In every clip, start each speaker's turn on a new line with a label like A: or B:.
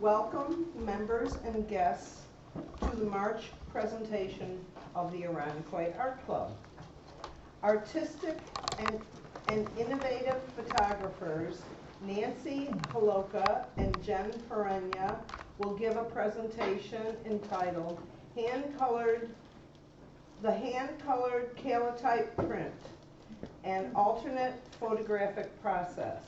A: Welcome members and guests to the March presentation of the Irondequoit Art Club. Artistic and innovative photographers Nancy Holowka and Jen Perena will give a presentation entitled The Hand-Colored Kallitype Print, an Alternate Photographic Process.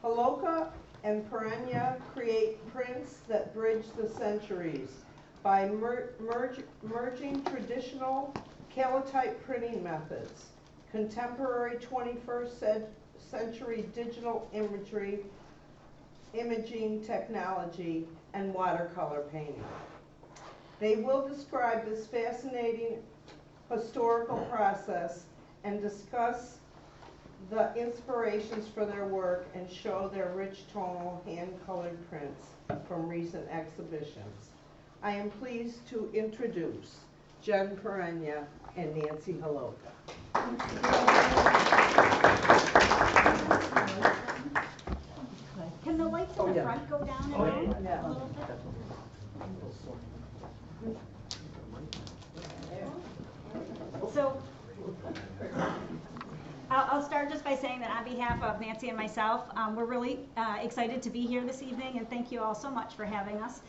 A: Holowka and Perena create prints that bridge the centuries by merging traditional Kallitype printing methods, contemporary 21st century digital imaging technology, and watercolor painting. They will describe this fascinating historical process and discuss the inspirations for their work and show their rich tonal hand-colored prints from recent exhibitions. I am pleased to introduce Jen Perena and Nancy Holowka.
B: Can the lights in the front go down a little bit? So I'll start just by saying that on behalf of Nancy and myself, we're really excited to be here this evening, and thank you all so much for having us.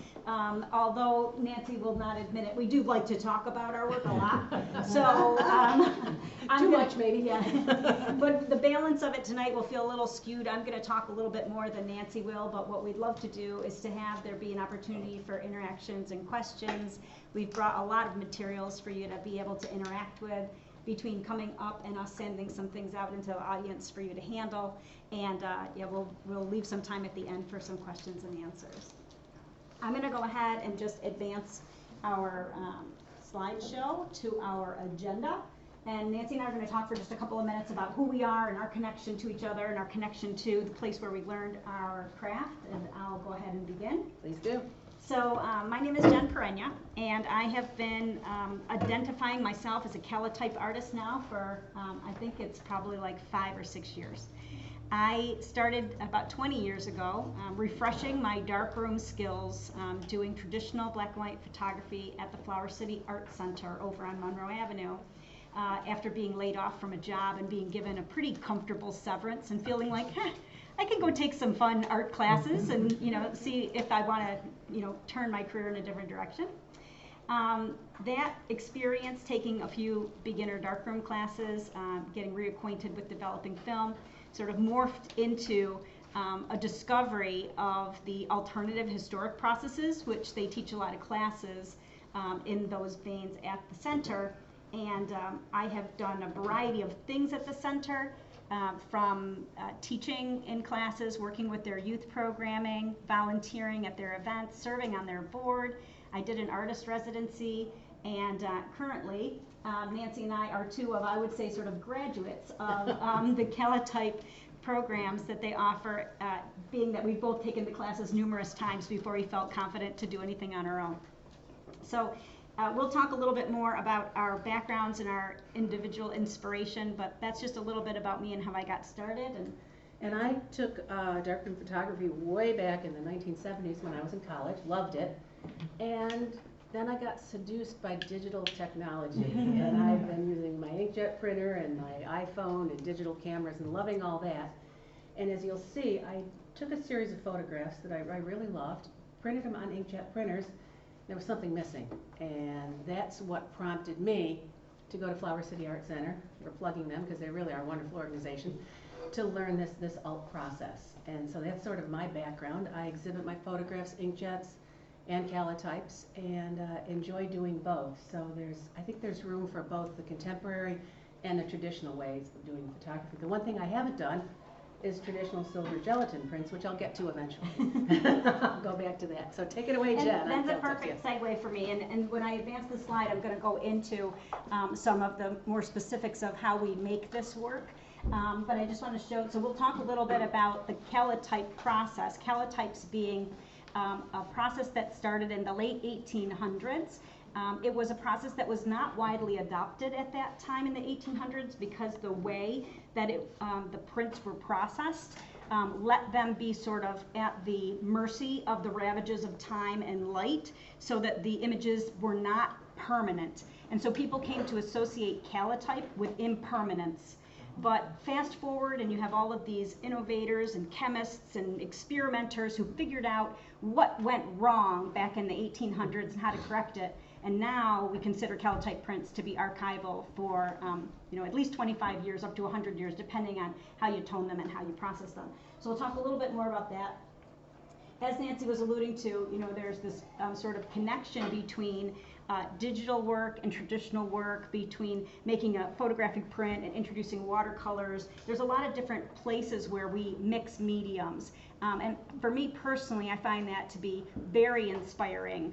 B: Although Nancy will not admit it, we do like to talk about our work a lot. So
C: too much maybe.
B: Yeah. But the balance of it tonight will feel a little skewed. I'm going to talk a little bit more than Nancy will, but what we'd love to do is to have there be an opportunity for interactions and questions. We've brought a lot of materials for you to be able to interact with between coming up and us sending some things out into the audience for you to handle. And yeah, we'll leave some time at the end for some questions and answers. I'm going to go ahead and just advance our slideshow to our agenda. And Nancy and I are going to talk for just a couple of minutes about who we are and our connection to each other and our connection to the place where we learned our craft. And I'll go ahead and begin.
C: Please do.
B: So my name is Jen Perena, and I have been identifying myself as a Kallitype artist now for, I think it's probably like 5 or 6 years. I started about 20 years ago refreshing my darkroom skills doing traditional black and white photography at the Flower City Art Center over on Monroe Avenue after being laid off from a job and being given a pretty comfortable severance and feeling like, I can go take some fun art classes and see if I want to turn my career in a different direction. That experience, taking a few beginner darkroom classes, getting reacquainted with developing film, sort of morphed into a discovery of the alternative historic processes, which they teach a lot of classes in those veins at the center. And I have done a variety of things at the center. From teaching in classes, working with their youth programming, volunteering at their events, serving on their board. I did an artist residency, and currently Nancy and I are two of, I would say, sort of graduates of the Kallitype programs that they offer, being that we've both taken the classes numerous times before we felt confident to do anything on our own. So we'll talk a little bit more about our backgrounds and our individual inspiration, but that's just a little bit about me and how I got started.
C: And I took darkroom photography way back in the 1970s when I was in college, loved it, and then I got seduced by digital technology, and I've been using my inkjet printer and my iPhone and digital cameras and loving all that. And as you'll see, I took a series of photographs that I really loved, printed them on inkjet printers. There was something missing, and that's what prompted me to go to Flower City Art Center. We're plugging them because they really are a wonderful organization, to learn this alt process. And so that's sort of my background. I exhibit my photographs, inkjets, and Kallitypes, and enjoy doing both. So I think there's room for both the contemporary and the traditional ways of doing photography. The one thing I haven't done is traditional silver gelatin prints, which I'll get to eventually. I'll go back to that. So take it away, Jen.
B: That's a perfect segue for me. And when I advance the slide, I'm going to go into some of the more specifics of how we make this work. But I just want to show, so we'll talk a little bit about the Kallitype process. Kallitypes being a process that started in the late 1800s It was a process that was not widely adopted at that time in the 1800s because the way that the prints were processed let them be sort of at the mercy of the ravages of time and light, so that the images were not permanent. And so people came to associate Kallitype with impermanence. But fast forward and you have all of these innovators and chemists and experimenters who figured out what went wrong back in the 1800s and how to correct it. And now we consider Kallitype prints to be archival for at least 25 years, up to 100 years, depending on how you tone them and how you process them. So we'll talk a little bit more about that. As Nancy was alluding to, there's this sort of connection between digital work and traditional work, between making a photographic print and introducing watercolors. There's a lot of different places where we mix mediums. And for me personally, I find that to be very inspiring,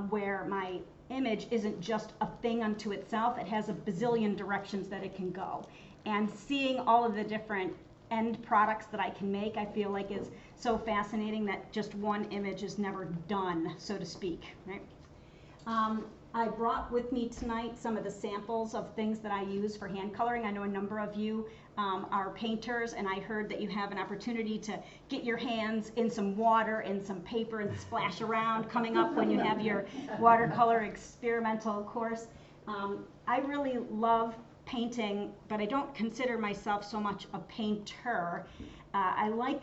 B: where my image isn't just a thing unto itself. It has a bazillion directions that it can go. And seeing all of the different end products that I can make, I feel like is so fascinating that just one image is never done, so to speak, right? I brought with me tonight some of the samples of things that I use for hand coloring. I know a number of you are painters, and I heard that you have an opportunity to get your hands in some water and some paper and splash around coming up when you have your watercolor experimental course. I really love painting, but I don't consider myself so much a painter. I like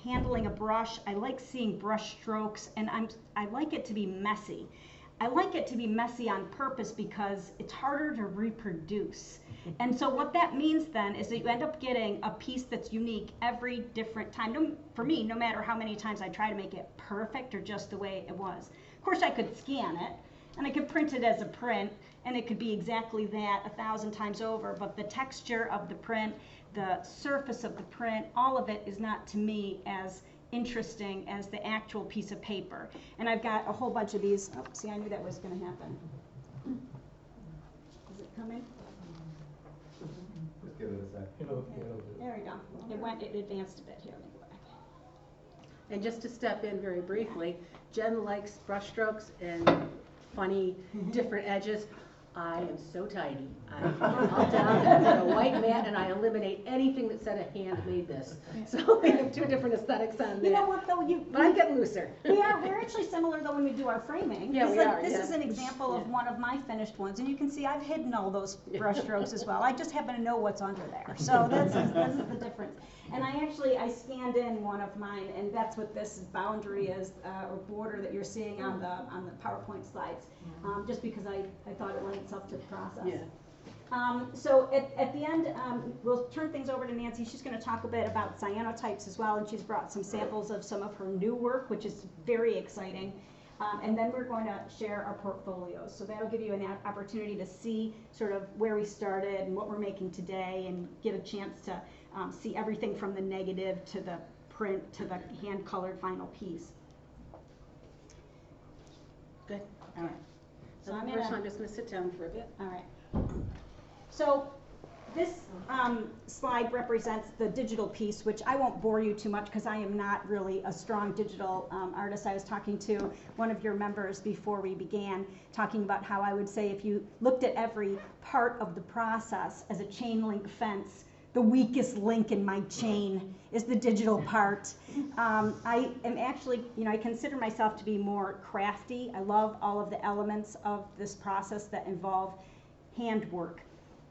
B: handling a brush. I like seeing brush strokes, and I like it to be messy. I like it to be messy on purpose because it's harder to reproduce. And so what that means then is that you end up getting a piece that's unique every different time. For me, no matter how many times I try to make it perfect or just the way it was. Of course, I could scan it, and I could print it as a print, and it could be exactly that 1,000 times over, but the texture of the print, the surface of the print, all of it is not to me as interesting as the actual piece of paper. And I've got a whole bunch of these. Oh, see, I knew that was going to happen. Is it coming?
D: Just give it a sec.
B: There we go. It advanced a bit here. Let me go back.
C: And just to step in very briefly, Jen likes brush strokes and funny, different edges. I am so tidy. I put it all down, I put a white mat, and I eliminate anything that said a hand made this. So we have two different aesthetics on there.
B: You know what, though?
C: But I'm getting looser.
B: We're actually similar, though, when we do our framing.
C: Yeah, we are.
B: This is an example of one of my finished ones, and you can see I've hidden all those brush strokes as well. I just happen to know what's under there. So this is the difference. And I scanned in one of mine, and that's what this boundary is, or border that you're seeing on the PowerPoint slides, just because I thought it lent itself to the process.
C: Yeah.
B: So at the end, we'll turn things over to Nancy. She's going to talk a bit about cyanotypes as well, and she's brought some samples of some of her new work, which is very exciting. And then we're going to share our portfolios. So that'll give you an opportunity to see sort of where we started and what we're making today, and get a chance to see everything from the negative to the print to the hand-colored final piece.
C: Good.
B: All right. So I'm
C: just going to sit down for a bit.
B: All right. So this slide represents the digital piece, which I won't bore you too much because I am not really a strong digital artist. I was talking to one of your members before we began, talking about how I would say if you looked at every part of the process as a chain link fence, the weakest link in my chain is the digital part. I am actually, I consider myself to be more crafty. I love all of the elements of this process that involve handwork.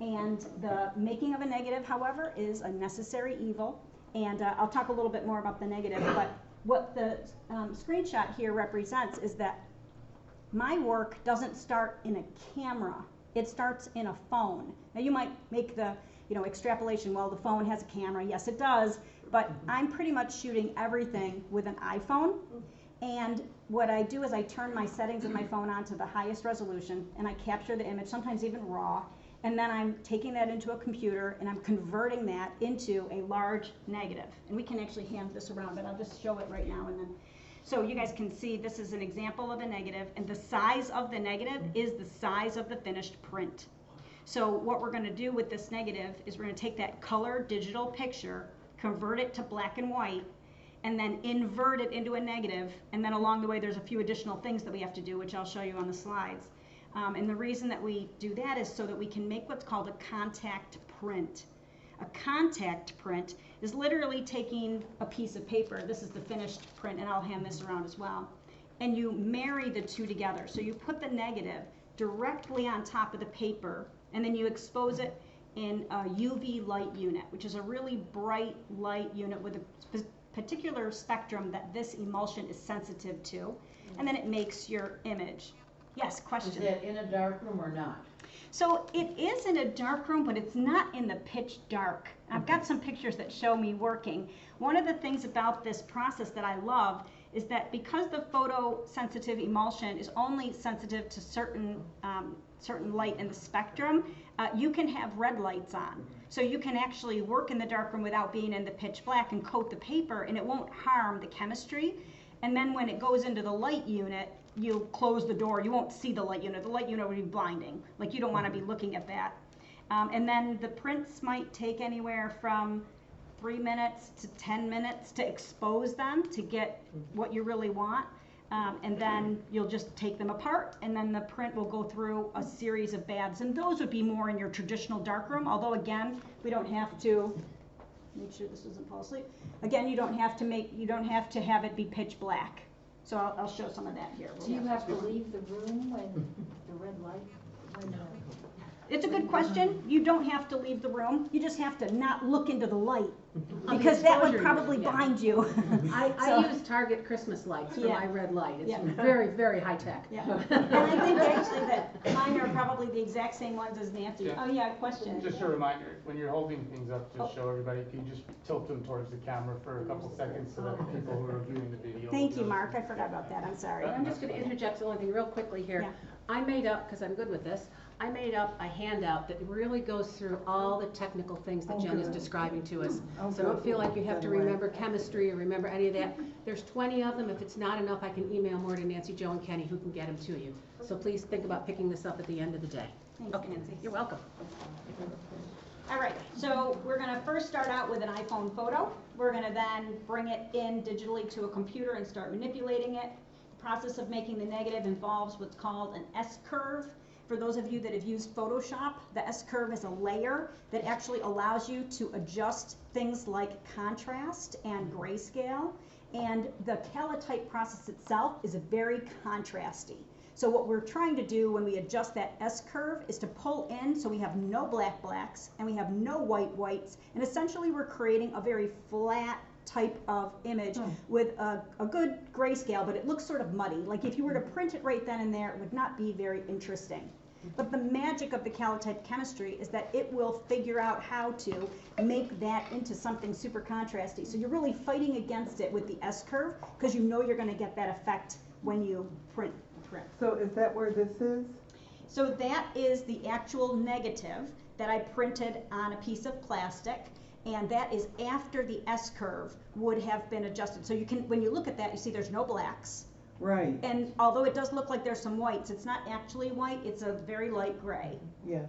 B: And the making of a negative, however, is a necessary evil. And I'll talk a little bit more about the negative, but what the screenshot here represents is that my work doesn't start in a camera. It starts in a phone. Now you might make the extrapolation, well, the phone has a camera. Yes, it does, but I'm pretty much shooting everything with an iPhone. And what I do is I turn my settings of my phone on to the highest resolution, and I capture the image, sometimes even raw, and then I'm taking that into a computer, and I'm converting that into a large negative. And we can actually hand this around, but I'll just show it right now. And then, so you guys can see this is an example of a negative, and the size of the negative is the size of the finished print. So what we're going to do with this negative is we're going to take that color digital picture, convert it to black and white, and then invert it into a negative. And then along the way, there's a few additional things that we have to do, which I'll show you on the slides. And the reason that we do that is so that we can make what's called a contact print. A contact print is literally taking a piece of paper, this is the finished print, and I'll hand this around as well, and you marry the two together. So you put the negative directly on top of the paper, and then you expose it in a UV light unit, which is a really bright light unit with a particular spectrum that this emulsion is sensitive to, and then it makes your image. Yes, question?
D: Is that in a dark room or not?
B: So it is in a dark room, but it's not in the pitch dark. I've got some pictures that show me working. One of the things about this process that I love is that because the photosensitive emulsion is only sensitive to certain light in the spectrum, you can have red lights on. So you can actually work in the dark room without being in the pitch black and coat the paper, and it won't harm the chemistry. And then when it goes into the light unit, you close the door. You won't see the light unit. The light unit would be blinding. Like, you don't want to be looking at that. And then the prints might take anywhere from 3 minutes to 10 minutes to expose them to get what you really want. And then you'll just take them apart, and then the print will go through a series of baths. And those would be more in your traditional darkroom, although again, we don't have to, make sure this doesn't fall asleep. Again, you don't have to have it be pitch black. So I'll show some of that here.
E: Do you have to leave the room when the red light?
B: It's a good question. You don't have to leave the room. You just have to not look into the light, because that would probably blind you.
C: I use Target Christmas lights for my red light. It's very, very high tech.
B: Yeah. And I think actually that mine are probably the exact same ones as Nancy.
F: Yeah.
B: Oh yeah, question.
F: Just a reminder, when you're holding things up to show everybody, if you just tilt them towards the camera for a couple seconds so that people who are viewing the video.
B: Thank you, Mark. I forgot about that. I'm sorry.
C: I'm just going to interject the only thing real quickly here.
B: Yeah.
C: I made up, because I'm good with this, I made up a handout that really goes through all the technical things that Jen is describing to us. So don't feel like you have to remember chemistry or remember any of that. There's 20 of them. If it's not enough, I can email more to Nancy, Joe, and Kenny, who can get them to you. So please think about picking this up at the end of the day.
B: Thanks, Nancy.
C: You're welcome.
B: All right, so we're going to first start out with an iPhone photo. We're going to then bring it in digitally to a computer and start manipulating it. The process of making the negative involves what's called an S-curve. For those of you that have used Photoshop, the S-curve is a layer that actually allows you to adjust things like contrast and grayscale. And the Kallitype process itself is very contrasty. So what we're trying to do when we adjust that S-curve is to pull in so we have no black blacks and we have no white whites. And essentially we're creating a very flat type of image with a good grayscale, but it looks sort of muddy. Like if you were to print it right then and there, it would not be very interesting. But the magic of the Kallitype chemistry is that it will figure out how to make that into something super contrasty. So you're really fighting against it with the S-curve because you know you're going to get that effect when you print.
A: So is that where this is?
B: So that is the actual negative that I printed on a piece of plastic, and that is after the S-curve would have been adjusted. So you can, when you look at that, you see there's no blacks.
A: Right.
B: And although it does look like there's some whites, it's not actually white, it's a very light gray.
A: Yeah.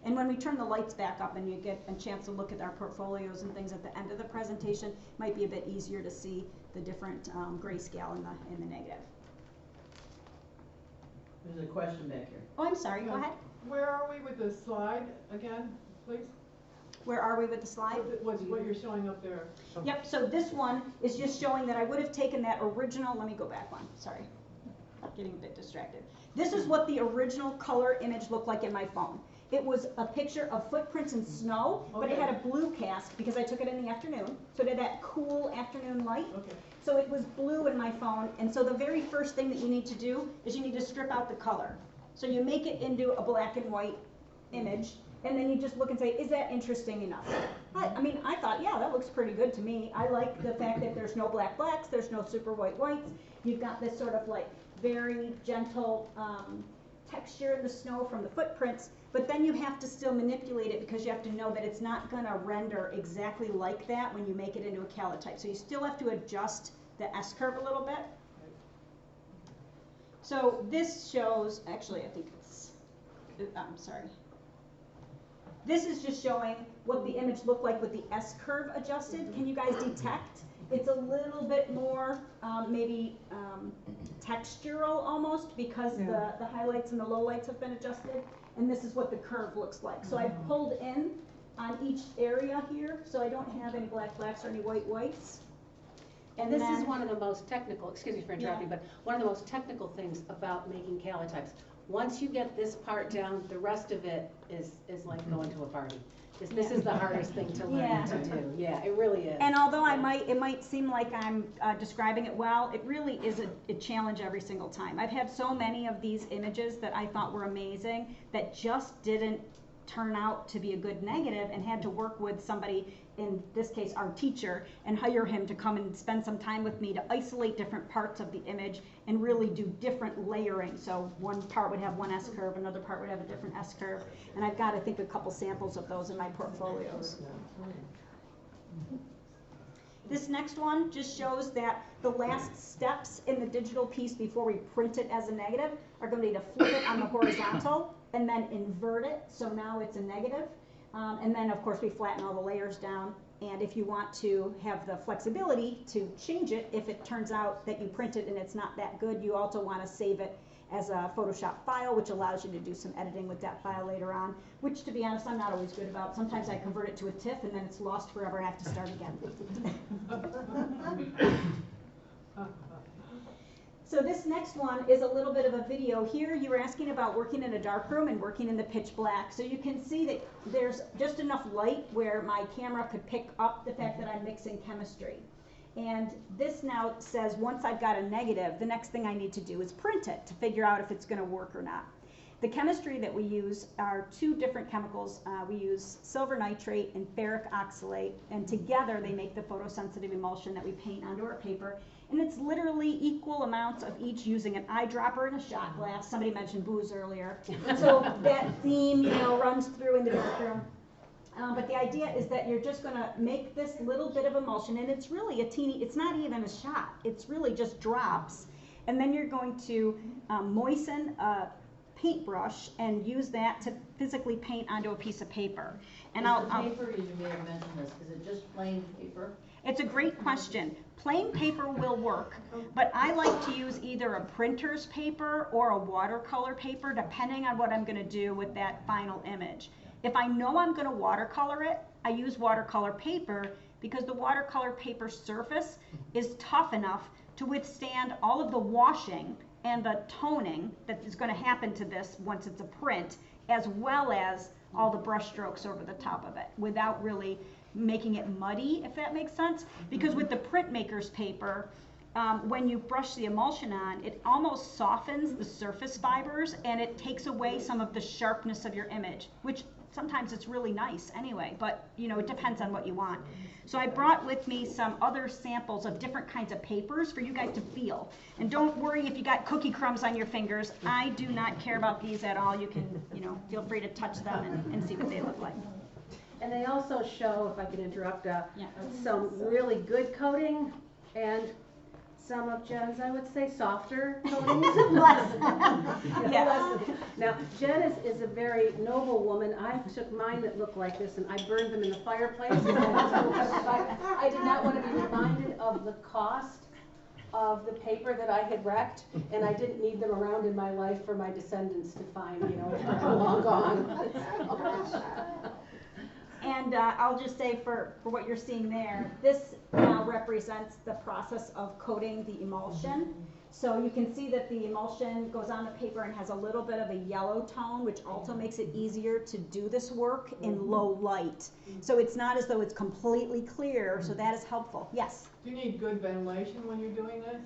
B: And when we turn the lights back up and you get a chance to look at our portfolios and things at the end of the presentation, it might be a bit easier to see the different grayscale in the negative.
D: There's a question back here.
B: Oh, I'm sorry, go ahead.
G: Where are we with the slide again, please?
B: Where are we with the slide?
G: What's what you're showing up there?
B: Yep, so this one is just showing that I would have taken that original, let me go back one, sorry. I'm getting a bit distracted. This is what the original color image looked like in my phone. It was a picture of footprints in snow, but it had a blue cast because I took it in the afternoon. So it had that cool afternoon light.
G: Okay.
B: So it was blue in my phone, and so the very first thing that you need to do is you need to strip out the color. So you make it into a black and white image, and then you just look and say, is that interesting enough? I mean, I thought, yeah, that looks pretty good to me. I like the fact that there's no black blacks, there's no super white whites. You've got this sort of like very gentle texture in the snow from the footprints, but then you have to still manipulate it because you have to know that it's not going to render exactly like that when you make it into a Kallitype. So you still have to adjust the S-curve a little bit. So this shows, actually I think it's, I'm sorry. This is just showing what the image looked like with the S-curve adjusted. Can you guys detect It's a little bit more, maybe textural almost, because the highlights and the lowlights have been adjusted. And this is what the curve looks like. So I've pulled in on each area here, so I don't have any black blacks or any white whites.
C: And this is one of the most technical, excuse me for interrupting, but one of the most technical things about making Kallitypes. Once you get this part down, the rest of it is like going to a party. This is the hardest thing to learn to do. Yeah, it really is.
B: And although it might seem like I'm describing it well, it really is a challenge every single time. I've had so many of these images that I thought were amazing that just didn't turn out to be a good negative, and had to work with somebody, in this case our teacher, and hire him to come and spend some time with me to isolate different parts of the image and really do different layering. So one part would have one S-curve, another part would have a different S-curve, and I've got, I think, a couple samples of those in my portfolios. This next one just shows that the last steps in the digital piece before we print it as a negative are going to be to flip it on the horizontal and then invert it, so now it's a negative. And then of course we flatten all the layers down, and if you want to have the flexibility to change it, if it turns out that you print it and it's not that good, you also want to save it as a Photoshop file, which allows you to do some editing with that file later on, which, to be honest, I'm not always good about. Sometimes I convert it to a TIFF and then it's lost forever and I have to start again. So this next one is a little bit of a video. Here you were asking about working in a dark room and working in the pitch black. So you can see that there's just enough light where my camera could pick up the fact that I'm mixing chemistry. And this now says once I've got a negative, the next thing I need to do is print it to figure out if it's going to work or not. The chemistry that we use are two different chemicals. We use silver nitrate and ferric oxalate, and together they make the photosensitive emulsion that we paint onto our paper. And it's literally equal amounts of each, using an eyedropper and a shot glass. Somebody mentioned booze earlier. So that theme, runs through in the darkroom. But the idea is that you're just going to make this little bit of emulsion, and it's really a teeny, it's not even a shot. It's really just drops. And then you're going to moisten a paintbrush and use that to physically paint onto a piece of paper. And
D: the paper, you may have mentioned this, is it just plain paper?
B: It's a great question. Plain paper will work, but I like to use either a printer's paper or a watercolor paper, depending on what I'm going to do with that final image. If I know I'm going to watercolor it, I use watercolor paper because the watercolor paper surface is tough enough to withstand all of the washing and the toning that is going to happen to this once it's a print, as well as all the brush strokes over the top of it, without really making it muddy, if that makes sense. Because with the printmaker's paper, when you brush the emulsion on, it almost softens the surface fibers and it takes away some of the sharpness of your image, which sometimes it's really nice anyway, but it depends on what you want. So I brought with me some other samples of different kinds of papers for you guys to feel. And don't worry if you got cookie crumbs on your fingers. I do not care about these at all. You can, feel free to touch them and see what they look like.
C: And they also show, if I could interrupt, some really good coating and some of Jen's, I would say, softer coatings.
B: Yes.
C: Now, Jen is a very noble woman. I took mine that looked like this and I burned them in the fireplace. I did not want to be reminded of the cost of the paper that I had wrecked, and I didn't need them around in my life for my descendants to find, after I'm long gone.
B: And I'll just say for what you're seeing there, this now represents the process of coating the emulsion. So you can see that the emulsion goes on the paper and has a little bit of a yellow tone, which also makes it easier to do this work in low light. So it's not as though it's completely clear, so that is helpful. Yes?
G: Do you need good ventilation when you're doing this?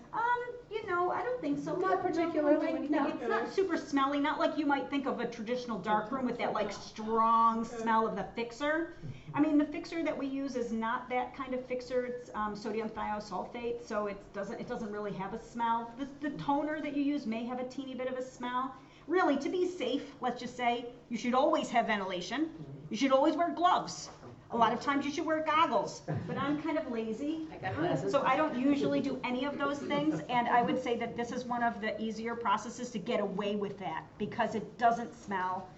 B: I don't think so.
C: Not particularly, no.
B: It's not super smelly, not like you might think of a traditional darkroom with that strong smell of the fixer. I mean, the fixer that we use is not that kind of fixer. It's sodium thiosulfate, so it doesn't really have a smell. The toner that you use may have a teeny bit of a smell. Really, to be safe, let's just say, you should always have ventilation. You should always wear gloves. A lot of times you should wear goggles, but I'm kind of lazy,
C: I got glasses.
B: so I don't usually do any of those things, and I would say that this is one of the easier processes to get away with that because it doesn't smell.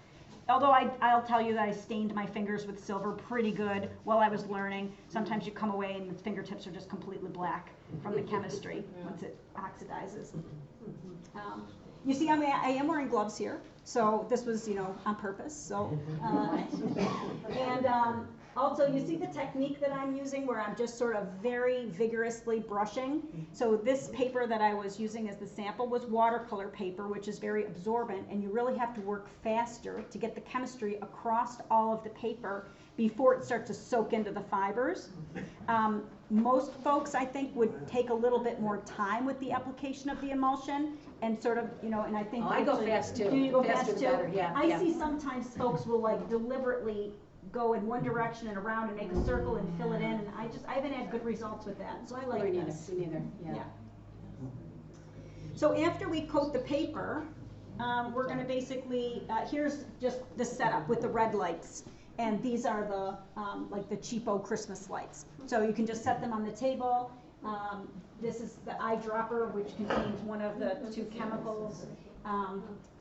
B: although I'll tell you that I stained my fingers with silver pretty good while I was learning. Sometimes you come away and the fingertips are just completely black from the chemistry once it oxidizes. You see, I am wearing gloves here, so this was, on purpose. So, and also, you see the technique that I'm using where I'm just sort of very vigorously brushing. So this paper that I was using as the sample was watercolor paper, which is very absorbent, and you really have to work faster to get the chemistry across all of the paper before it starts to soak into the fibers. Most folks, I think, would take a little bit more time with the application of the emulsion and sort of, and I think...
C: I go fast too.
B: Do you go
C: Faster
B: fast
C: the
B: too?
C: better, yeah.
B: I see sometimes folks will deliberately go in one direction and around and make a circle and fill it in, and I haven't had good results with that, so I like this.
C: Me neither, yeah.
B: So after we coat the paper, we're going to basically, here's just the setup with the red lights. And these are the, the cheapo Christmas lights. So you can just set them on the table. This is the eyedropper, which contains one of the two chemicals.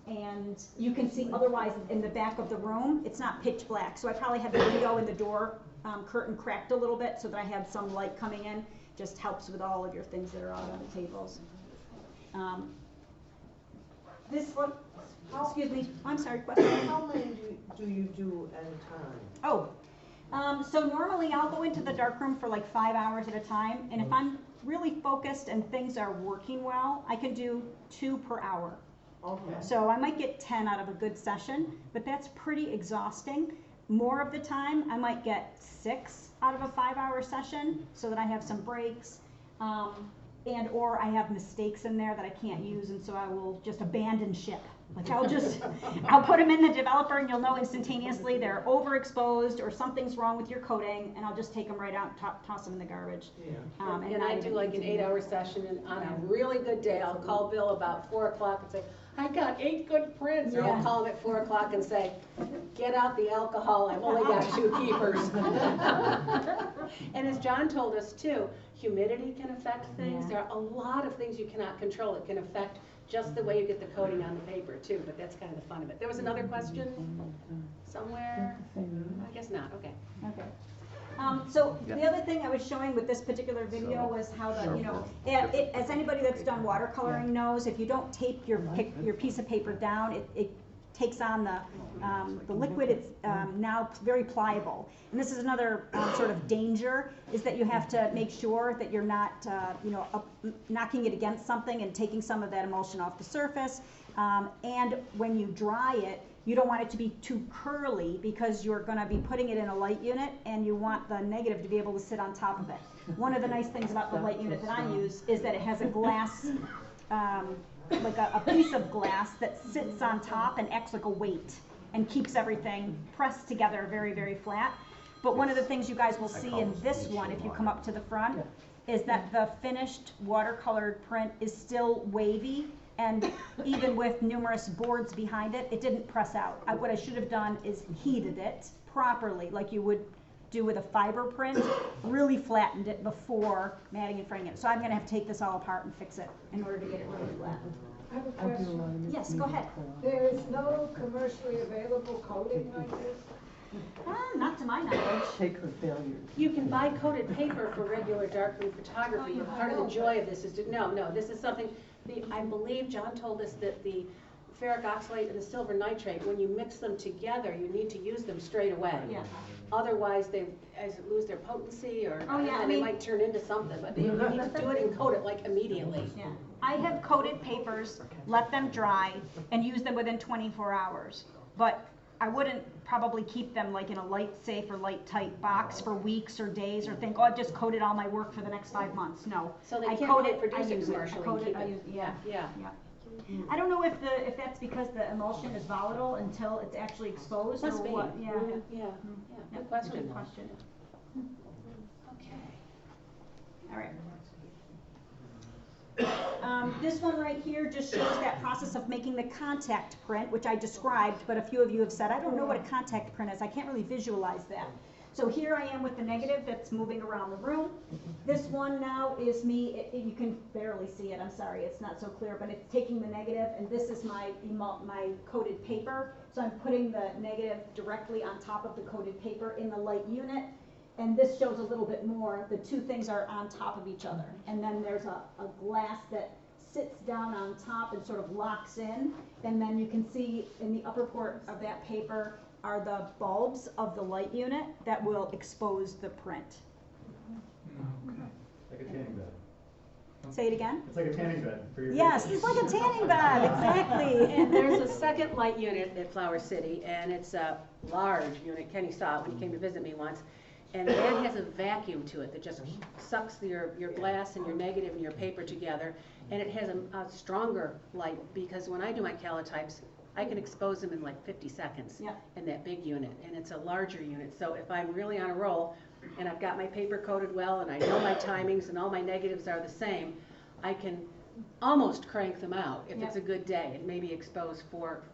B: And you can see otherwise in the back of the room, it's not pitch black. So I probably have the window and the door curtain cracked a little bit so that I have some light coming in. Just helps with all of your things that are out on the tables. This one, excuse me, I'm sorry, question?
A: How many do you do at a time?
B: Oh, so normally I'll go into the darkroom for like 5 hours at a time, and if I'm really focused and things are working well, I can do 2 per hour.
A: Okay.
B: So I might get 10 out of a good session, but that's pretty exhausting. More of the time, I might get 6 out of a 5-hour session, so that I have some breaks. And or I have mistakes in there that I can't use, and so I will just abandon ship. Like I'll put them in the developer, and you'll know instantaneously they're overexposed or something's wrong with your coating, and I'll just take them right out and toss them in the garbage.
A: Yeah.
C: And I do like an 8-hour session, and on a really good day, I'll call Bill about 4 o'clock and say, I got 8 good prints. Or I'll call him at 4 o'clock and say, get out the alcohol, I've only got 2 keepers. And as John told us too, humidity can affect things. There are a lot of things you cannot control. It can affect just the way you get the coating on the paper too, but that's kind of the fun of it. There was another question somewhere? I guess not, okay.
B: Okay. So the other thing I was showing with this particular video was how the, as anybody that's done watercoloring knows, if you don't tape your piece of paper down, it takes on the liquid. It's now very pliable. And this is another sort of danger, is that you have to make sure that you're not, knocking it against something and taking some of that emulsion off the surface. And when you dry it, you don't want it to be too curly because you're going to be putting it in a light unit, and you want the negative to be able to sit on top of it. One of the nice things about the light unit that I use is that it has a glass, like a piece of glass that sits on top and acts like a weight and keeps everything pressed together very, very flat. But one of the things you guys will see in this one, if you come up to the front, is that the finished watercolored print is still wavy. And even with numerous boards behind it, it didn't press out. What I should have done is heated it properly, like you would do with a fiber print, really flattened it before matting and framing it. So I'm going to have to take this all apart and fix it in order to get it really flat.
E: I have a question.
B: Yes, go ahead.
E: There is no commercially available coating like this?
B: Not to my knowledge.
H: Take her failures.
C: You can buy coated paper for regular darkroom photography, but part of the joy of this is to, no, this is something, I believe John told us that the ferric oxalate and the silver nitrate, when you mix them together, you need to use them straight away.
B: Yeah.
C: Otherwise, they lose their potency, or
B: they
C: might turn into something, but you need to do it and coat it like immediately.
B: Yeah. I have coated papers, let them dry, and use them within 24 hours. But I wouldn't probably keep them like in a light safe or light tight box for weeks or days, or think, oh, I've just coated all my work for the next 5 months. No.
C: So they
B: I
C: can't
B: coat
C: really
B: it,
C: produce
B: I
C: it
B: use
C: commercially.
B: I coat it, I use, yeah. I don't know if that's because the emulsion is volatile until it's actually exposed.
C: Must
B: or
C: be.
B: what. Yeah.
C: Yeah. Good question.
B: Good question.
C: Okay.
B: All right. This one right here just shows that process of making the contact print, which I described, but a few of you have said, I don't know what a contact print is. I can't really visualize that. So here I am with the negative that's moving around the room. This one now is me, you can barely see it, I'm sorry, it's not so clear, but it's taking the negative, and this is my coated paper. So I'm putting the negative directly on top of the coated paper in the light unit. And this shows a little bit more, the two things are on top of each other. And then there's a glass that sits down on top and sort of locks in. And then you can see in the upper part of that paper are the bulbs of the light unit that will expose the print.
H: Like a tanning bed.
B: Say it again?
H: It's like a tanning bed for your
B: Yes,
H: face.
B: it's like a tanning bed, exactly.
C: And there's a second light unit at Flower City, and it's a large unit. Kenny saw it when he came to visit me once. And that has a vacuum to it that just sucks your glass and your negative and your paper together. And it has a stronger light, because when I do my Kallitypes, I can expose them in like 50 seconds in that big unit. And it's a larger unit. So if I'm really on a roll and I've got my paper coated well and I know my timings and all my negatives are the same, I can almost crank them out if it's a good day, and maybe expose four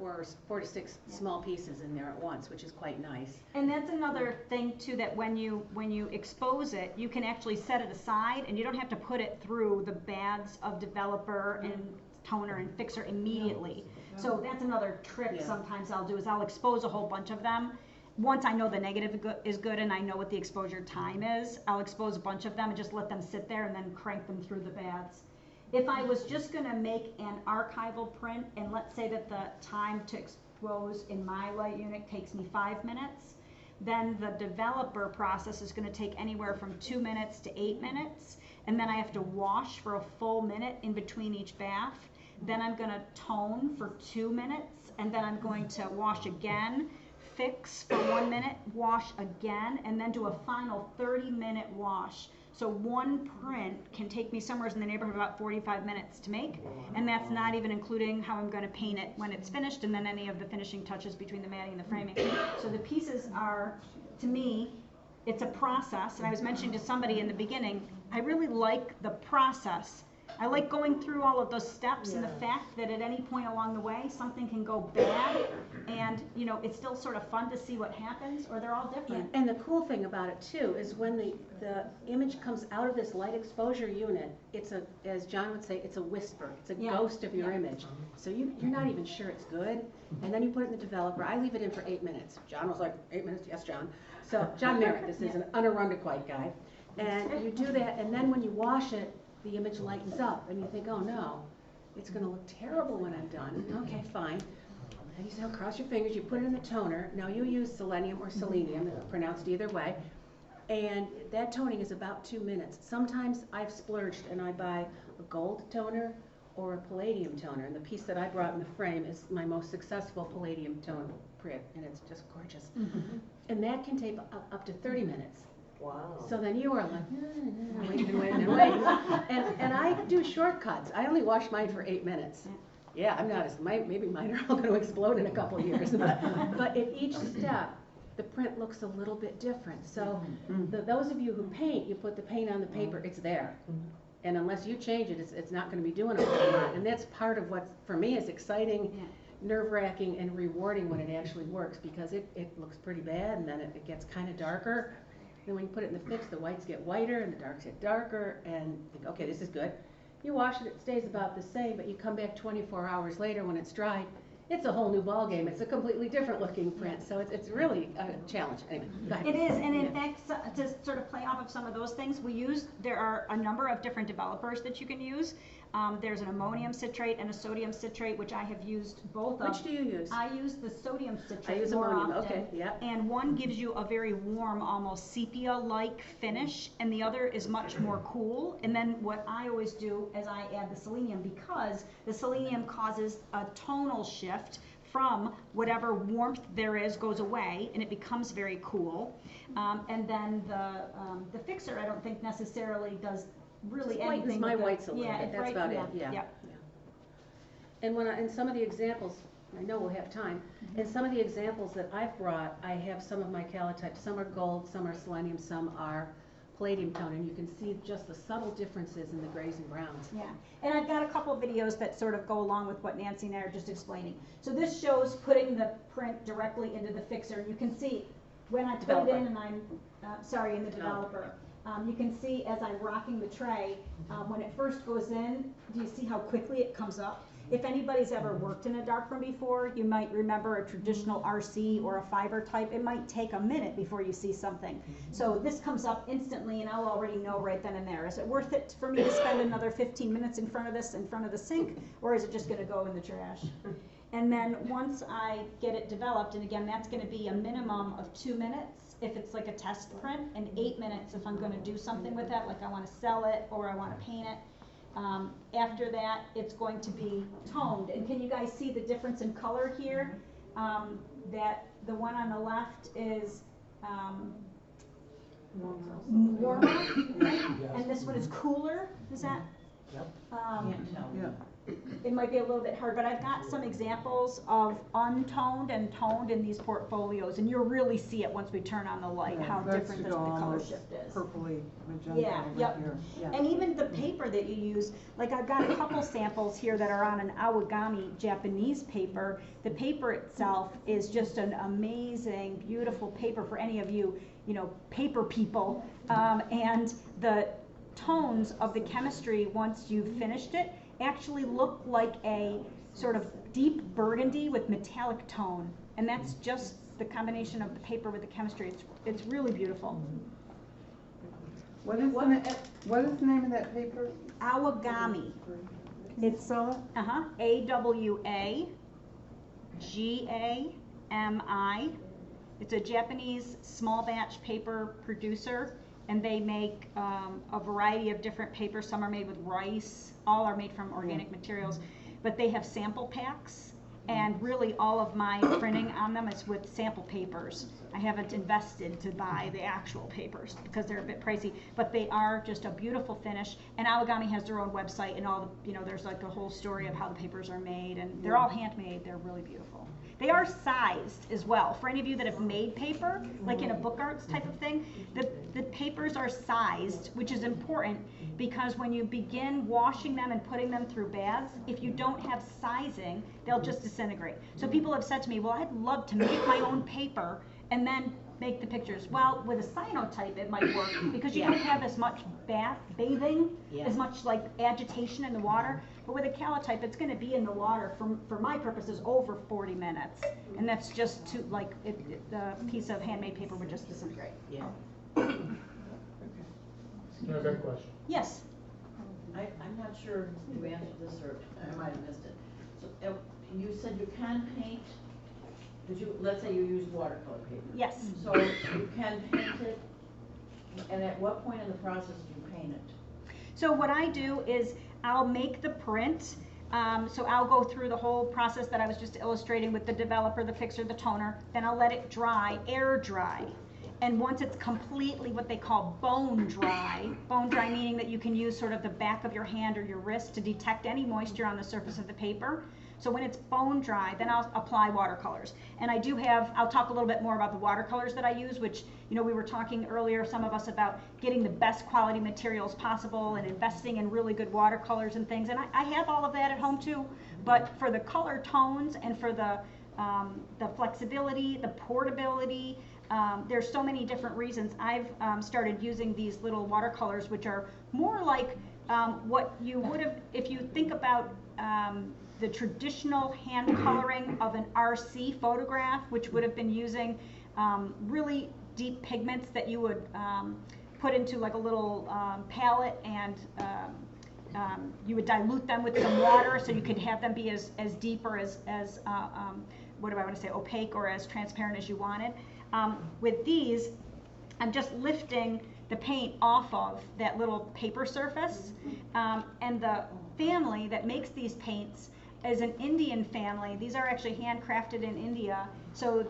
C: to six small pieces in there at once, which is quite nice.
B: And that's another thing too, that when you expose it, you can actually set it aside, and you don't have to put it through the baths of developer and toner and fixer immediately. So that's another trick sometimes I'll do, is I'll expose a whole bunch of them. Once I know the negative is good and I know what the exposure time is, I'll expose a bunch of them and just let them sit there and then crank them through the baths. If I was just going to make an archival print, and let's say that the time to expose in my light unit takes me 5 minutes, then the developer process is going to take anywhere from 2 minutes to 8 minutes, and then I have to wash for a full minute in between each bath. Then I'm going to tone for 2 minutes, and then I'm going to wash again, fix for 1 minute, wash again, and then do a final 30-minute wash. So one print can take me somewhere in the neighborhood of about 45 minutes to make, and that's not even including how I'm going to paint it when it's finished, and then any of the finishing touches between the matting and the framing. So the pieces are, to me, it's a process, and I was mentioning to somebody in the beginning, I really like the process. I like going through all of those steps and the fact that at any point along the way, something can go bad, and you know, it's still sort of fun to see what happens, or they're all different.
C: And the cool thing about it too is when the image comes out of this light exposure unit, it's a, as John would say, it's a whisper. It's a ghost of your image. So you're not even sure it's good, and then you put it in the developer. I leave it in for 8 minutes. John was like, 8 minutes? Yes, John. So John Merritt, this is an unarundiquite guy. And you do that, and then when you wash it, the image lightens up, and you think, oh no, it's going to look terrible when I'm done. Okay, fine. And you say, oh, cross your fingers, you put it in the toner. Now you use selenium or selenium, pronounced either way, and that toning is about 2 minutes. Sometimes I've splurged and I buy a gold toner or a palladium toner, and the piece that I brought in the frame is my most successful palladium tone print, and it's just gorgeous. And that can take up to 30 minutes.
I: Wow.
C: So then you are like, waiting and waiting and waiting. And I do shortcuts. I only wash mine for 8 minutes. Yeah, I'm not as, maybe mine are all going to explode in a couple of years. But at each step, the print looks a little bit different. So those of you who paint, you put the paint on the paper, it's there. And unless you change it, it's not going to be doing a whole lot. And that's part of what, for me, is exciting, nerve-wracking, and rewarding when it actually works, because it looks pretty bad, and then it gets kind of darker. Then when you put it in the fix, the whites get whiter and the darks get darker, and you think, okay, this is good. You wash it, it stays about the same, but you come back 24 hours later when it's dried, it's a whole new ball game. It's a completely different looking print, so it's really a challenge. Anyway, go ahead.
B: It is, and in fact, to sort of play off of some of those things, there are a number of different developers that you can use. There's an ammonium citrate and a sodium citrate, which I have used both of.
C: Which do you use?
B: I use the sodium citrate
C: I use
B: more
C: ammonium,
B: often.
C: okay, yeah.
B: And one gives you a very warm, almost sepia-like finish, and the other is much more cool. And then what I always do is I add the selenium, because the selenium causes a tonal shift from whatever warmth there is goes away, and it becomes very cool. And then the fixer, I don't think necessarily does really
C: White
B: anything.
C: is my
B: with the-
C: whites a little
B: yeah,
C: bit.
B: it's
C: That's
B: right,
C: about
B: yeah,
C: it. Yeah.
B: yeah.
C: And in some of the examples, I know we'll have time. In some of the examples that I've brought, I have some of my Kallitype. Some are gold, some are selenium, some are palladium tone, and you can see just the subtle differences in the grays and browns.
B: Yeah, and I've got a couple of videos that sort of go along with what Nancy and I are just explaining. So this shows putting the print directly into the fixer, and you can see when I put it in and I'm, sorry, in the developer, you can see as I'm rocking the tray, when it first goes in, do you see how quickly it comes up? If anybody's ever worked in a darkroom before, you might remember a traditional RC or a fiber type. It might take a minute before you see something. So this comes up instantly and I'll already know right then and there. Is it worth it for me to spend another 15 minutes in front of this, in front of the sink, or is it just gonna go in the trash? And then once I get it developed, and again, that's gonna be a minimum of 2 minutes if it's like a test print, and 8 minutes if I'm gonna do something with that, like I wanna sell it or I wanna paint it. After that, it's going to be toned. And can you guys see the difference in color here? That the one on the left is warmer, right? And this one is cooler. Is that?
F: Yep.
D: Can't tell.
A: Yeah.
B: It might be a little bit hard, but I've got some examples of untoned and toned in these portfolios, and you'll really see it once we turn on the light, how different the color shift is.
A: Purpley magenta
B: Yeah,
A: over
B: yep.
A: here. Yeah.
B: And even the paper that you use, like I've got a couple samples here that are on an awagami Japanese paper. The paper itself is just an amazing, beautiful paper for any of you, paper people. And the tones of the chemistry, once you've finished it, actually look like a sort of deep burgundy with metallic tone. And that's just the combination of the paper with the chemistry. It's really beautiful.
A: What is the name of that paper?
B: Awagami. It's AWAGAMI. It's a Japanese small batch paper producer, and they make a variety of different papers. Some are made with rice, all are made from organic materials, but they have sample packs, and really all of my printing on them is with sample papers. I haven't invested to buy the actual papers because they're a bit pricey, but they are just a beautiful finish. And Awagami has their own website, and all the, there's like a whole story of how the papers are made, and they're all handmade. They're really beautiful. They are sized as well. For any of you that have made paper, like in a book arts type of thing, the papers are sized, which is important because when you begin washing them and putting them through baths, if you don't have sizing, they'll just disintegrate. So people have said to me, well, I'd love to make my own paper and then make the pictures. Well, with a cyanotype, it might work because you don't have as much bathing, as much like agitation in the water. But with a Kallitype, it's going to be in the water for my purposes over 40 minutes, and that's just too the piece of handmade paper would just disintegrate.
D: Yeah.
F: No, good question.
B: Yes.
D: I'm not sure you answered this, or I might have missed it. So, you said you can paint, let's say you use watercolor paper.
B: Yes.
D: So you can paint it, and at what point in the process do you paint it?
B: So what I do is I'll make the print. So I'll go through the whole process that I was just illustrating with the developer, the fixer, the toner. Then I'll let it dry, air dry. And once it's completely what they call bone dry meaning that you can use sort of the back of your hand or your wrist to detect any moisture on the surface of the paper. So when it's bone dry, then I'll apply watercolors. And I'll talk a little bit more about the watercolors that I use, which, we were talking earlier, some of us, about getting the best quality materials possible and investing in really good watercolors and things. And I have all of that at home too, but for the color tones and for the flexibility, the portability, there's so many different reasons. I've started using these little watercolors, which are more like what you would have, if you think about the traditional hand coloring of an RC photograph, which would have been using really deep pigments that you would put into like a little palette, and you would dilute them with some water so you could have them be as deep or as what do I want to say, opaque or as transparent as you wanted. With these, I'm just lifting the paint off of that little paper surface, and the family that makes these paints is an Indian family. These are actually handcrafted in India. So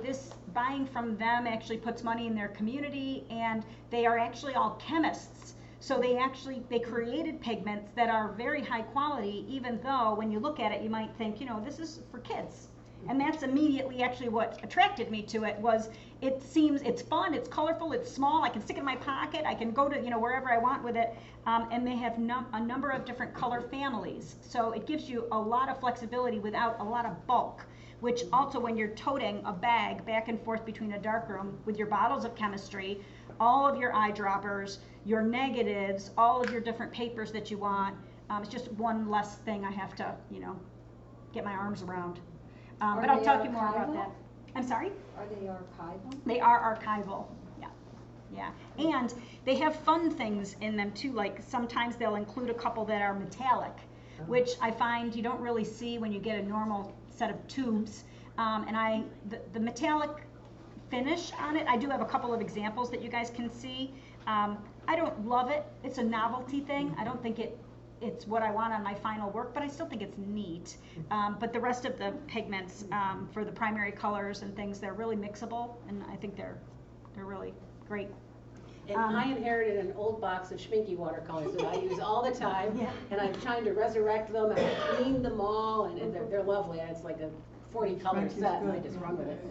B: buying from them actually puts money in their community, and they are actually all chemists. So they created pigments that are very high quality, even though when you look at it, you might think, this is for kids. And that's immediately actually what attracted me to it. Was it's fun, it's colorful, it's small, I can stick it in my pocket, I can go to wherever I want with it, and they have a number of different color families. So it gives you a lot of flexibility without a lot of bulk. which also when you're toting a bag back and forth between a darkroom with your bottles of chemistry, all of your eyedroppers, your negatives, all of your different papers that you want, it's just one less thing I have to, get my arms around. But I'll talk to you more about that. I'm sorry?
E: Are they archival?
B: They are archival, yeah. And they have fun things in them too, like sometimes they'll include a couple that are metallic, which I find you don't really see when you get a normal set of tubes. And the metallic finish on it, I do have a couple of examples that you guys can see. I don't love it. It's a novelty thing. I don't think it's what I want on my final work, but I still think it's neat. But the rest of the pigments for the primary colors and things, they're really mixable, and I think they're really great.
C: And I inherited an old box of Schminky watercolors that I use all the time, and I'm trying to resurrect them, and I cleaned them all, and they're lovely. It's like a 40 color set, and I just run with it.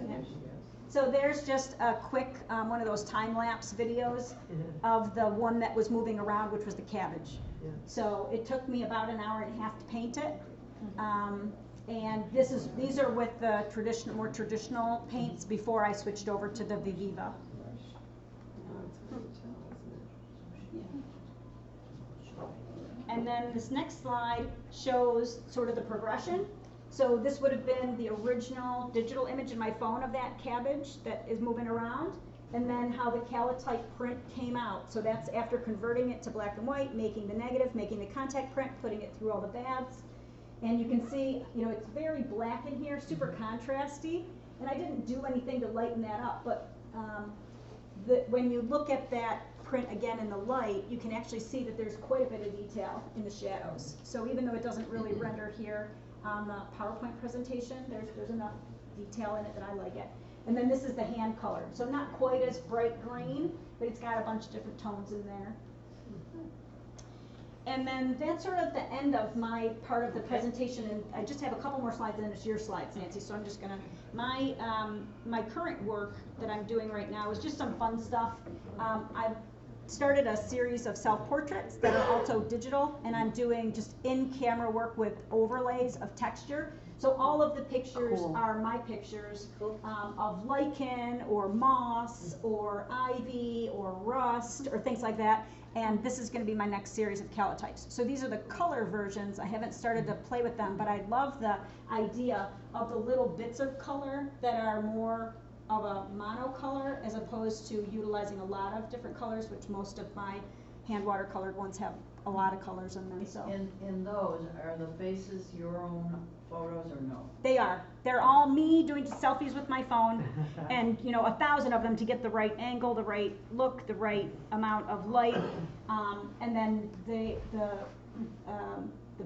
B: So there's just a quick, one of those time-lapse videos of the one that was moving around, which was the cabbage. So it took me about an hour and a half to paint it. And these are with the more traditional paints before I switched over to the Viviva. And then this next slide shows sort of the progression. So this would have been the original digital image in my phone of that cabbage that is moving around, and then how the Kallitype print came out. So that's after converting it to black and white, making the negative, making the contact print, putting it through all the baths. And you can see, it's very black in here, super contrasty, and I didn't do anything to lighten that up, but when you look at that print again in the light, you can actually see that there's quite a bit of detail in the shadows. So even though it doesn't really render here on the PowerPoint presentation, there's enough detail in it that I like it. And then this is the hand color. So not quite as bright green, but it's got a bunch of different tones in there. And then that's sort of the end of my part of the presentation, and I just have a couple more slides, and then it's your slides, Nancy. So I'm just gonna, my current work that I'm doing right now is just some fun stuff. I've started a series of self-portraits that are also digital, and I'm doing just in-camera work with overlays of texture. So all of the pictures are my pictures of lichen or moss or ivy or rust or things like that. And this is going to be my next series of Kallitypes. So these are the color versions. I haven't started to play with them, but I love the idea of the little bits of color that are more of a monocolor as opposed to utilizing a lot of different colors, which most of my hand watercolored ones have a lot of colors in them. So
D: In those, are the faces your own photos or no?
B: they are. They're all me doing selfies with my phone, and 1,000 of them to get the right angle, the right look, the right amount of light, and then the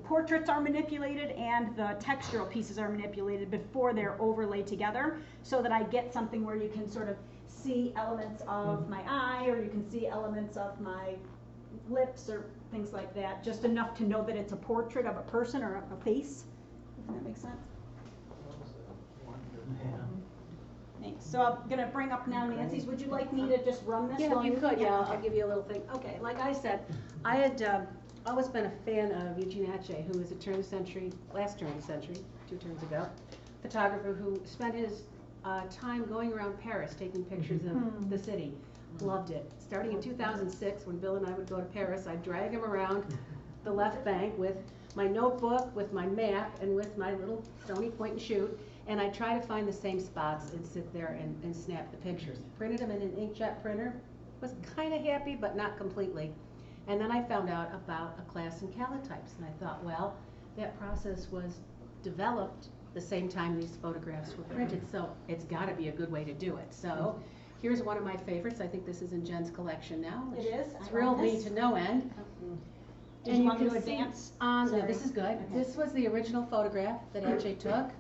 B: portraits are manipulated and the textural pieces are manipulated before they're overlaid together, so that I get something where you can sort of see elements of my eye, or you can see elements of my lips or things like that, just enough to know that it's a portrait of a person or a face. Does that make sense? Thanks. So I'm going to bring up now Nancy's. Would you like me to just run this?
C: Yeah, if you could, I'll give you a little thing. Okay, like I said, I had always been a fan of Eugene Atget, who was last turn of the century, 2 turns ago, photographer who spent his time going around Paris taking pictures of the city. Loved it. Starting in 2006, when Bill and I would go to Paris, I'd drag him around the left bank with my notebook, with my map, and with my little stony point and shoot, and I'd try to find the same spots and sit there and snap the pictures. Printed them in an inkjet printer. Was kind of happy, but not completely. And then I found out about a class in Kallitypes, and I thought, well, that process was developed the same time these photographs were printed, so it's got to be a good way to do it. So here's one of my favorites. I think this is in Jen's collection now.
B: It is.
C: Thrilled me to no end.
B: Did you want me to advance?
C: No, this is good. Okay. This was the original photograph that Atget took.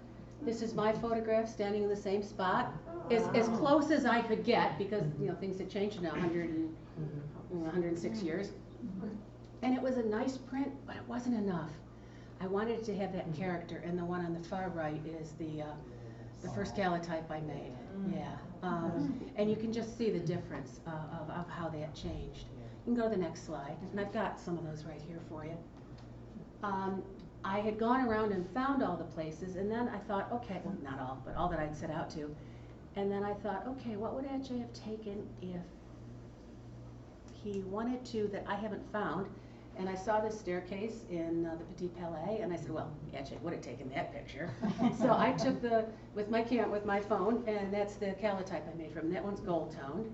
C: This is my photograph standing in the same spot. As close as I could get, because things had changed now 106 years. And it was a nice print, but it wasn't enough. I wanted to have that character, and the one on the far right is the first Kallitype I made. And you can just see the difference of how that changed. You can go to the next slide, and I've got some of those right here for you. I had gone around and found all the places, and then I thought, okay, well, not all, but all that I'd set out to. And then I thought, okay, what would Ajay have taken if he wanted to that I haven't found? And I saw this staircase in the Petit Palais, and I said, well, Ajay would have taken that picture. So I took with my phone, and that's the Kallitype I made from. That one's gold toned.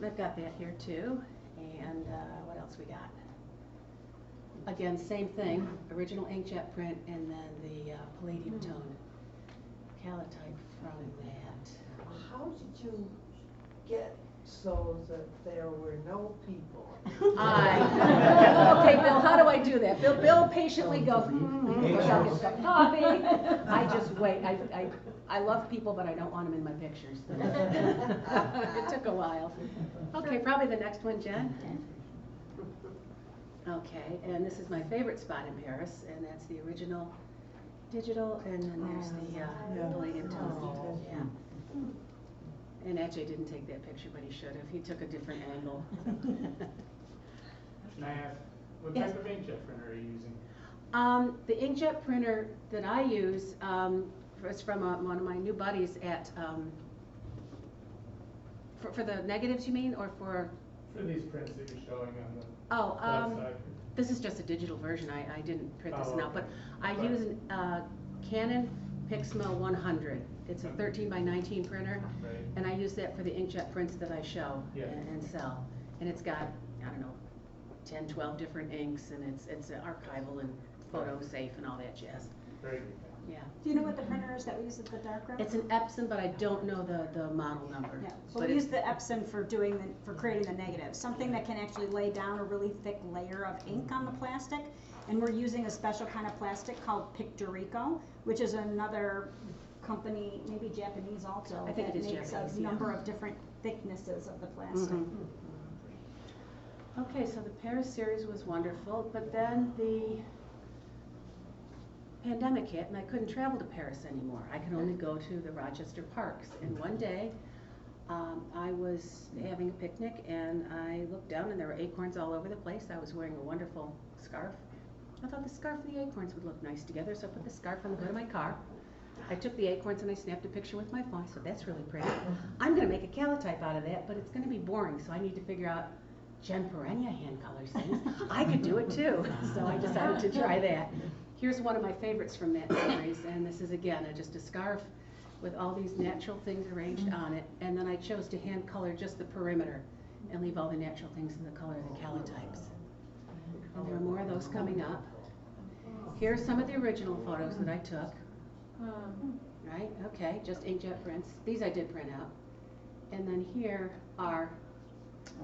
C: I've got that here too. And what else we got? Again, same thing, original inkjet print, and then the palladium toned Kallitype from that.
I: How did you get so that there were no people?
C: Okay, Bill, how do I do that? Bill patiently goes, goes out and gets some coffee. I just wait. I love people, but I don't want them in my pictures. It took a while. Okay, probably the next one, Jen. Okay, and this is my favorite spot in Paris, and that's the original digital, and then there's the palladium tone. Yeah. And Ajay didn't take that picture, but he should have. He took a different angle.
F: Can I ask, what
C: Yes.
F: type of inkjet printer are you using?
C: The inkjet printer that I use is from one of my new buddies at, for the negatives you mean, or for?
F: For these prints that you're showing on the
C: Oh,
F: left side.
C: this is just a digital version. I didn't print this
F: Oh,
C: one out, but I
F: okay.
C: use a Canon Pixma 100. It's a 13 by 19 printer,
F: Right.
C: and I use that for the inkjet prints that I show
F: Yeah.
C: and sell. And it's got, I don't know, 10, 12 different inks, and it's archival and photo safe and all that jazz.
F: Very good.
C: Yeah.
B: Do you know what the printer is that we use at the darkroom?
C: It's an Epson, but I don't know the model number.
B: Yeah, so
C: But
B: we use
C: it's-
B: the Epson for creating the negative, something that can actually lay down a really thick layer of ink on the plastic. And we're using a special kind of plastic called Pictorico, which is another company, maybe Japanese also,
C: I think
B: that
C: it is
B: makes
C: Japanese,
B: a
C: yeah.
B: number of different thicknesses of the plastic.
C: Mhm. Okay, so the Paris series was wonderful, but then the pandemic hit and I couldn't travel to Paris anymore. I could only go to the Rochester parks. And one day, I was having a picnic and I looked down and there were acorns all over the place. I was wearing a wonderful scarf. I thought the scarf and the acorns would look nice together, so I put the scarf on the hood of my car. I took the acorns and I snapped a picture with my phone. I said, that's really pretty. I'm gonna make a Kallitype out of that, but it's gonna be boring, so I need to figure out Jen Perena hand colors things. I could do it too, so I decided to try that. Here's one of my favorites from that series, and this is again just a scarf with all these natural things arranged on it, and then I chose to hand color just the perimeter and leave all the natural things in the color of the Kallitypes. And there are more of those coming up. Here's some of the original photos that I took. Right, okay, just inkjet prints. These I did print out. And then here are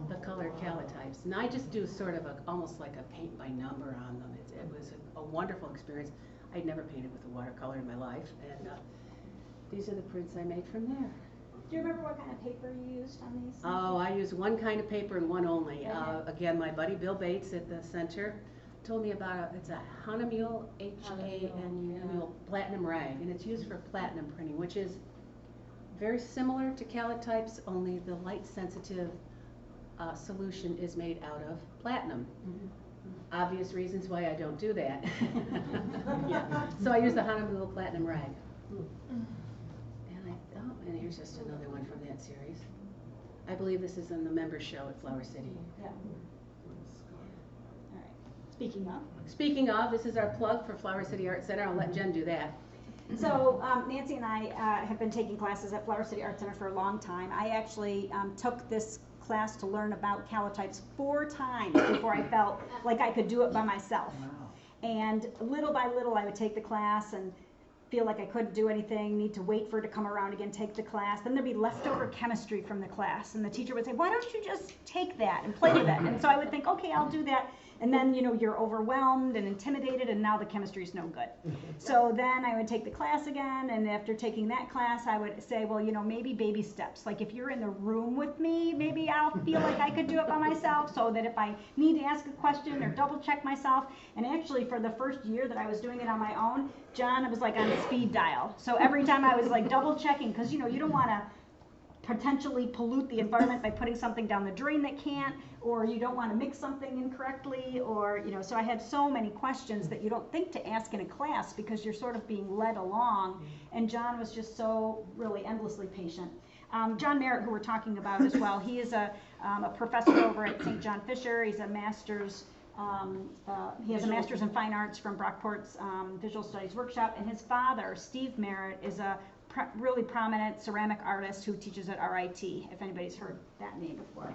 C: the colored Kallitypes. And I just do sort of almost like a paint by number on them. It was a wonderful experience. I'd never painted with a watercolor in my life. And these are the prints I made from there.
B: Do you remember what kind of paper you used on these?
C: Oh, I use one kind of paper and one only.
B: Okay.
C: Again, my buddy Bill Bates at the center told me about it's a Hanemule, H-A-N-U-M-U-L, platinum rag, and it's used for platinum printing, which is very similar to Kallitypes, only the light sensitive solution is made out of platinum. Obvious reasons why I don't do that. Yeah. So I use the Hanemule platinum rag. And here's just another one from that series. I believe this is in the members show at Flower City.
B: Yeah. All right. Speaking of.
C: Speaking of, this is our plug for Flower City Art Center. I'll let Jen do that.
B: So Nancy and I have been taking classes at Flower City Art Center for a long time. I actually took this class to learn about Kallitypes 4 times before I felt like I could do it by myself. And little by little I would take the class and feel like I couldn't do anything, need to wait for it to come around again, take the class. Then there'd be leftover chemistry from the class, and the teacher would say, why don't you just take that and play with it? And so I would think, okay, I'll do that. And then, you know, you're overwhelmed and intimidated, and now the chemistry's no good. So then I would take the class again, and after taking that class, I would say, well, you know, maybe baby steps. Like if you're in the room with me, maybe I'll feel like I could do it by myself, so that if I need to ask a question or double check myself. And actually, for the first year that I was doing it on my own, John was like on speed dial. So every time I was like double checking, because, you know, you don't want to potentially pollute the environment by putting something down the drain that can't, or you don't want to mix something incorrectly, or, you know, so I had so many questions that you don't think to ask in a class because you're sort of being led along, and John was just so really endlessly patient. John Merritt, who we're talking about as well, he is a professor over at St. John Fisher. He's a master's, he has a master's in fine arts from Brockport's Visual Studies Workshop, and his father, Steve Merritt, is a really prominent ceramic artist who teaches at RIT, if anybody's heard that name before.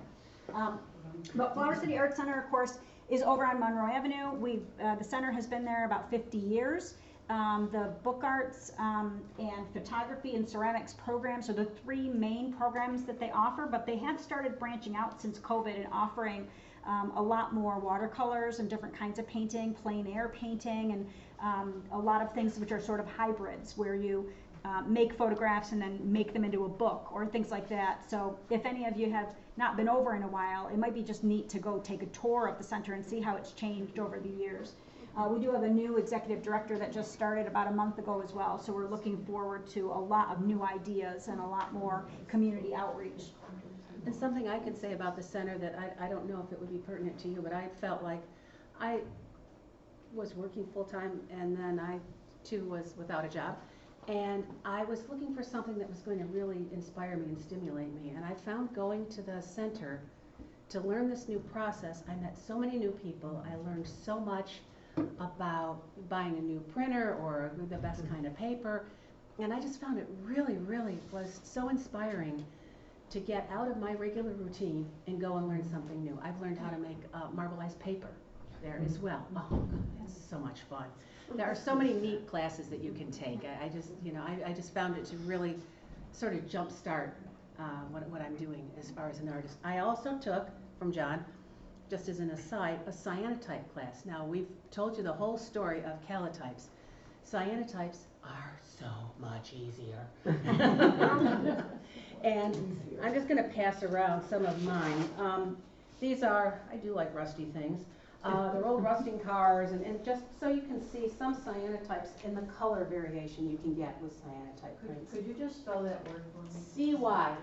B: But Flower City Art Center, of course, is over on Monroe Avenue. The center has been there about 50 years. The book arts and photography and ceramics programs are the three main programs that they offer, but they have started branching out since COVID and offering a lot more watercolors and different kinds of painting, plein air painting, and a lot of things which are sort of hybrids where you make photographs and then make them into a book or things like that. So if any of you have not been over in a while, it might be just neat to go take a tour of the center and see how it's changed over the years. We do have a new executive director that just started about a month ago as well, so we're looking forward to a lot of new ideas and a lot more community outreach.
C: And something I can say about the center that I don't know if it would be pertinent to you, but I felt like I was working full-time and then I too was without a job. And I was looking for something that was going to really inspire me and stimulate me. And I found going to the center to learn this new process. I met so many new people. I learned so much about buying a new printer or the best kind of paper. And I just found it really, really was so inspiring to get out of my regular routine and go and learn something new. I've learned how to make marbleized paper there as well. Oh, God, it's so much fun. There are so many neat classes that you can take. I just found it to really sort of jumpstart what I'm doing as far as an artist. I also took from John, just as an aside, a cyanotype class. Now, we've told you the whole story of Kallitypes. Cyanotypes are so much easier. And I'm just going to pass around some of mine. These are, I do like rusty things. They're old rusting cars, and just so you can see some cyanotypes and the color variation you can get with cyanotype prints.
D: Could you just spell that word for me?
C: C-Y-A-N-O-T-Y-P-E.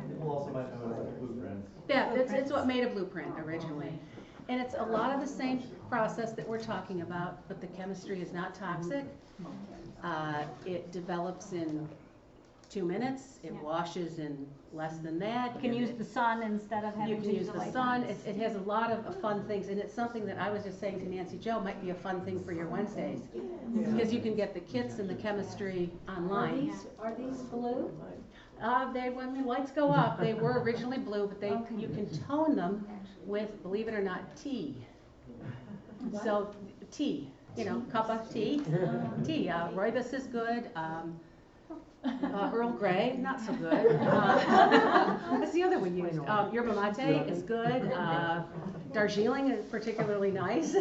H: People also might know it as a blueprint.
C: Yeah, it's what made a blueprint originally. And it's a lot of the same process that we're talking about, but the chemistry is not toxic. It develops in 2 minutes. It washes in less than that.
B: You can use the sun instead of having to use
C: the sun. It has a lot of fun things, and it's something that I was just saying to Nancy Jo might be a fun thing for your Wednesdays, because you can get the kits and the chemistry online.
E: Are these blue?
C: When the lights go up, they were originally blue, but you can tone them with, believe it or not, tea. So tea, cup of tea. Tea. Rooibos is good. Earl Grey, not so good. That's the other we used. Yerba mate is good. Darjeeling is particularly nice.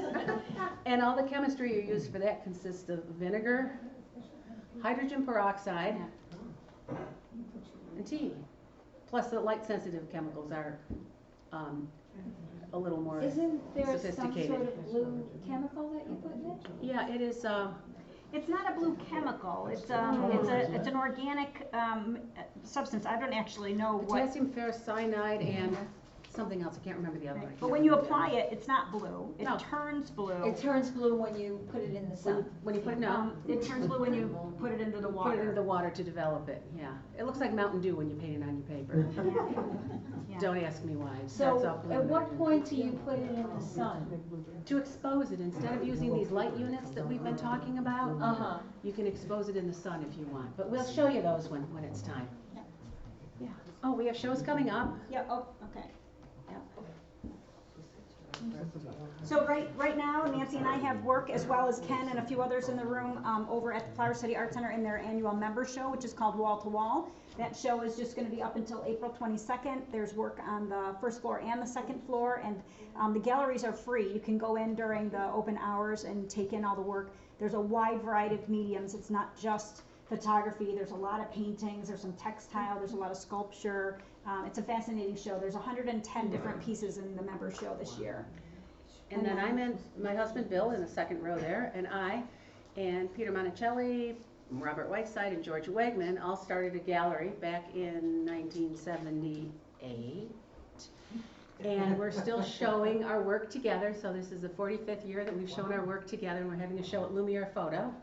C: And all the chemistry you use for that consists of vinegar, hydrogen peroxide, and tea. Plus the light-sensitive chemicals are a little more sophisticated.
E: Isn't there some sort of blue chemical that you put in it?
C: Yeah, it is.
B: It's not a blue chemical. It's an organic substance. I don't actually know what.
C: Potassium ferrocyanide and something else. I can't remember the other one.
B: But when you apply it, it's not blue. It
C: No.
B: turns blue.
E: It turns blue when you put it in the sun.
C: When you put it
B: It turns blue when you put it into the water.
C: Put it into the water to develop it. Yeah, it looks like Mountain Dew when you paint it on your paper.
B: Yeah.
C: Don't ask me why. That's
E: So
C: all blue
E: at what
C: margin.
E: point do you put it in the sun?
C: To expose it, instead of using these light units that we've been talking about,
E: Uh-huh.
C: you can expose it in the sun if you want. But we'll show you those when it's time. Yeah. Oh, we have shows coming up.
B: Yeah. Oh, okay.
C: Yeah.
B: So right now, Nancy and I have work, as well as Ken and a few others in the room, over at the Flower City Art Center in their annual member show, which is called Wall to Wall. That show is just going to be up until April 22nd. There's work on the first floor and the second floor, and the galleries are free. You can go in during the open hours and take in all the work. There's a wide variety of mediums. It's not just photography. There's a lot of paintings. There's some textile. There's a lot of sculpture. It's a fascinating show. There's 110 different pieces in the member show this year.
C: And then I'm in, my husband Bill in the second row there, and I, and Peter Monticelli, Robert Whiteside and George Wegman all started a gallery back in 1978. And we're still showing our work together, so this is the 45th year that we've shown our work together, and we're having a show at Lumiere Photo.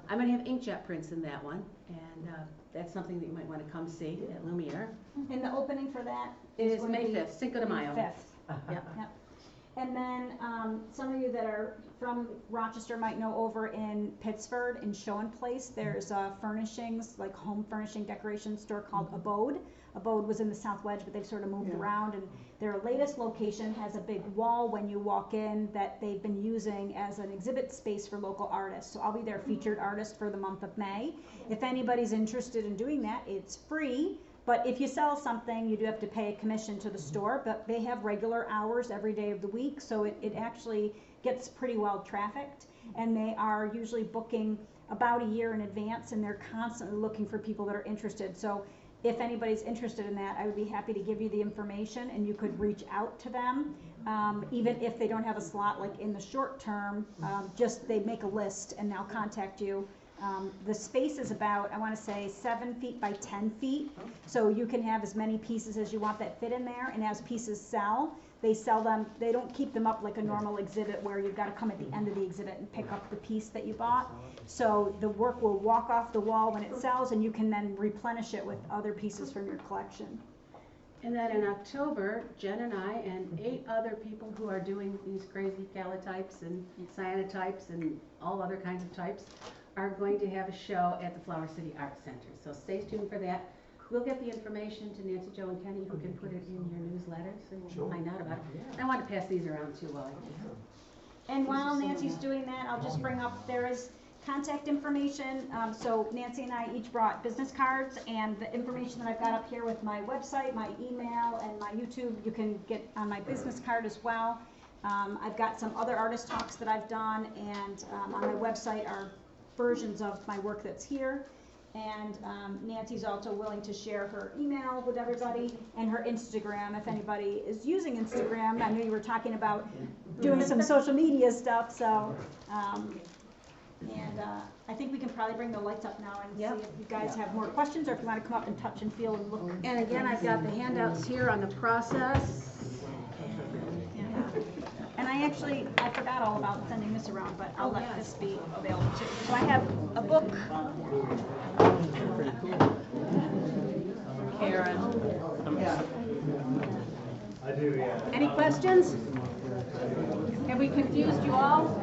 C: I'm going to have inkjet prints in that one, and that's something that you might want to come see at Lumiere.
B: And the opening for that
C: It is
B: going to
C: May
B: be
C: 5th, Cinco de Mayo.
B: May 5th.
C: Yep.
B: Yep. And then some of you that are from Rochester might know over in Pittsford in Showen Place, there's a furnishings, like home furnishing decoration store called Abode. Abode was in the South Wedge, but they've sort of moved around, and their latest location has a big wall when you walk in that they've been using as an exhibit space for local artists. So I'll be their featured artist for the month of May. If anybody's interested in doing that, it's free. But if you sell something, you do have to pay a commission to the store, but they have regular hours every day of the week, so it actually gets pretty well trafficked. And they are usually booking about a year in advance, and they're constantly looking for people that are interested. So if anybody's interested in that, I would be happy to give you the information, and you could reach out to them. Even if they don't have a slot, like in the short term, just they make a list and they'll contact you. The space is about, I want to say, 7 feet by 10 feet. So you can have as many pieces as you want that fit in there. And as pieces sell, they sell them, they don't keep them up like a normal exhibit where you've got to come at the end of the exhibit and pick up the piece that you bought. So the work will walk off the wall when it sells, and you can then replenish it with other pieces from your collection.
C: And then in October, Jen and I and 8 other people who are doing these crazy Kallitypes and cyanotypes and all other kinds of types are going to have a show at the Flower City Arts Center. So stay tuned for that. We'll get the information to Nancy, Joe, and Kenny, who can put it in your newsletter so you'll find out about it. And I want to pass these around too while I do.
B: And while Nancy's doing that, I'll just bring up, there is contact information. So Nancy and I each brought business cards, and the information that I've got up here with my website, my email, and my YouTube, you can get on my business card as well. I've got some other artist talks that I've done, and on my website are versions of my work that's here. And Nancy's also willing to share her email with everybody and her Instagram if anybody is using Instagram. I know you were talking about doing some social media stuff, so I think we can probably bring the lights up now and see if you guys have more questions, or if you want to come up and touch and feel and look.
C: And again, I've got the handouts here on the process.
B: And I forgot all about sending this around, but I'll let this be available too. So I have a book.
C: Karen.
H: I do, yeah.
C: Any questions? Have we confused you all?